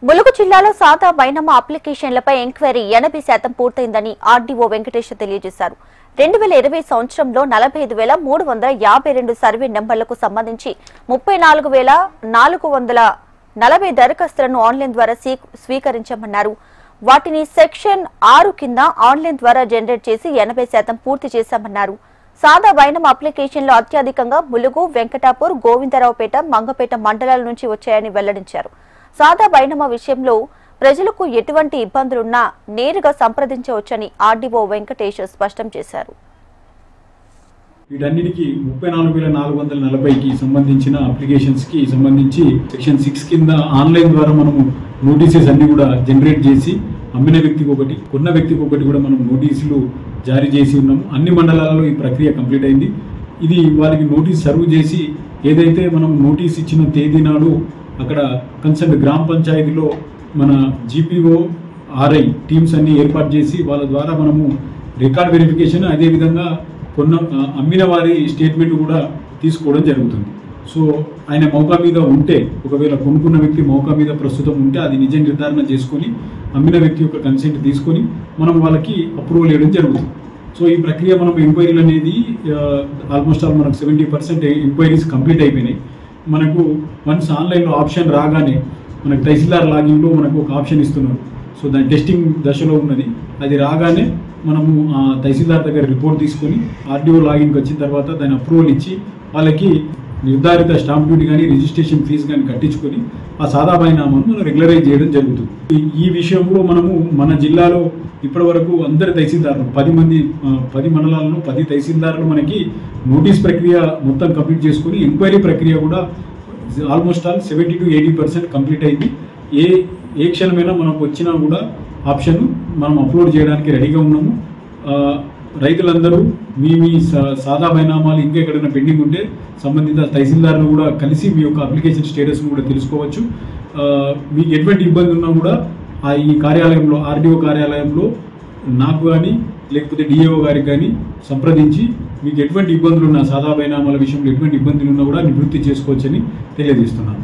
ములుగు జిల్లాలో సాదా బైనామా అప్లికేషన్లపై ఎంక్వైరీ 80% పూర్తయిందని ఆర్డీఓ వెంకటేష్ తెలియజేశారు. 2020 సంవత్సరంలో 45,352 సర్వే నెంబర్లకు సంబంధించి 34,440 దరఖాస్తులను ఆన్లైన్ ద్వారా స్వీకరించామన్నారు. వాటిని సెక్షన్ 6 కింద ఆన్లైన్ ద్వారా జనరేట్ చేసి 80% పూర్తి చేశామన్నారు. సాదా బైనామా అప్లికేషన్లో అత్యధికంగా ములుగు, వెంకటాపూర్, గోవిందరావుపేట, మంగపేట మండలాల నుంచి వచ్చాయని వెల్లడించారు. సాదా బైనామా విషయంలో ప్రజలకు ఎటువంటి ఇబ్బందులున్నా నేరుగా సంప్రదించవచ్చని ఆర్డీఓ వెంకటేష్ స్పష్టం చేశారు. వీటన్నిటికీ 34,440కి సంబంధించిన అప్లికేషన్స్ కి సంబంధించి సెక్షన్ 6 కింద ఆన్లైన్ ద్వారా మనము నోటీసెస్ అన్ని కూడా జనరేట్ చేసి అమ్మిన వ్యక్తికి ఒకటి, కొన్న వ్యక్తికి ఒకటి కూడా మనం నోటీసులు జారీ చేసి ఉన్నాము. అన్ని మండలాలలో ఈ ప్రక్రియ కంప్లీట్ అయింది. ఇది వారికి నోటీస్ సర్వ్ చేసి ఏదైతే మనం నోటీస్ ఇచ్చిన తేదీ నాడు అక్కడ కన్సర్న్ గ్రామ పంచాయతీలో మన జీపీఓ, ఆర్ఐ టీమ్స్ అన్ని ఏర్పాటు చేసి వాళ్ళ ద్వారా మనము రికార్డ్ వెరిఫికేషన్, అదేవిధంగా అమ్మిన వారి స్టేట్మెంట్ కూడా తీసుకోవడం జరుగుతుంది. సో ఆయన మౌకా మీద ఉంటే, ఒకవేళ కొనుక్కున్న వ్యక్తి మౌకా మీద ప్రస్తుతం ఉంటే అది నిజ నిర్ధారణ చేసుకొని అమ్మిన వ్యక్తి యొక్క కన్సెంట్ తీసుకొని మనం వాళ్ళకి అప్రూవల్ ఇవ్వడం జరుగుతుంది. సో ఈ ప్రక్రియ మనం ఎంక్వైరీలు అనేది ఆల్మోస్ట్ ఆల్ మనకు 70% ఎంక్వైరీస్ కంప్లీట్ అయిపోయినాయి. మనకు వన్స్ ఆన్లైన్లో ఆప్షన్ రాగానే మనకు తహసీల్దార్ లాగిన్లో మనకు ఒక ఆప్షన్ ఇస్తున్నారు. సో దాని టెస్టింగ్ దశలో ఉన్నది. అది రాగానే మనము తహసీల్దార్ దగ్గర రిపోర్ట్ తీసుకొని ఆర్డీఓ లాగిన్కి వచ్చిన తర్వాత దాని అప్రూవల్ ఇచ్చి వాళ్ళకి నిర్ధారిత స్టాంప్ డ్యూటీ కానీ రిజిస్ట్రేషన్ ఫీజు కానీ కట్టించుకొని ఆ సాదా బైనామాను మనం రెగ్యులరైజ్ చేయడం జరుగుతుంది. ఈ విషయంలో మనము మన జిల్లాలో ఇప్పటి వరకు అందరి తహసీల్దారులు 10 మండలాల్లో 10 తహసీల్దారులు మనకి నోటీస్ ప్రక్రియ మొత్తం కంప్లీట్ చేసుకొని ఎంక్వైరీ ప్రక్రియ కూడా ఆల్మోస్ట్ ఆల్ 70 to 80% కంప్లీట్ అయింది. ఏ క్షణమైనా మనకు వచ్చినా కూడా ఆప్షన్ మనం అప్లోడ్ చేయడానికి రెడీగా ఉన్నాము. రైతులందరూ మీ సాదా బైనామాలు ఇంకా ఎక్కడైనా పెండింగ్ ఉంటే సంబంధిత తహసీల్దార్లు కూడా కలిసి మీ యొక్క అప్లికేషన్ స్టేటస్ను కూడా తెలుసుకోవచ్చు. మీకు ఎటువంటి ఇబ్బంది ఉన్నా కూడా ఈ కార్యాలయంలో, ఆర్డీఓ కార్యాలయంలో నాకు కానీ లేకపోతే డిఏఓ గారికి కానీ సంప్రదించి మీకు ఎటువంటి ఇబ్బందులు ఉన్నా, సాదా బైనామాల విషయంలో ఎటువంటి ఇబ్బందులు ఉన్నా కూడా నివృత్తి చేసుకోవచ్చని తెలియజేస్తున్నాను.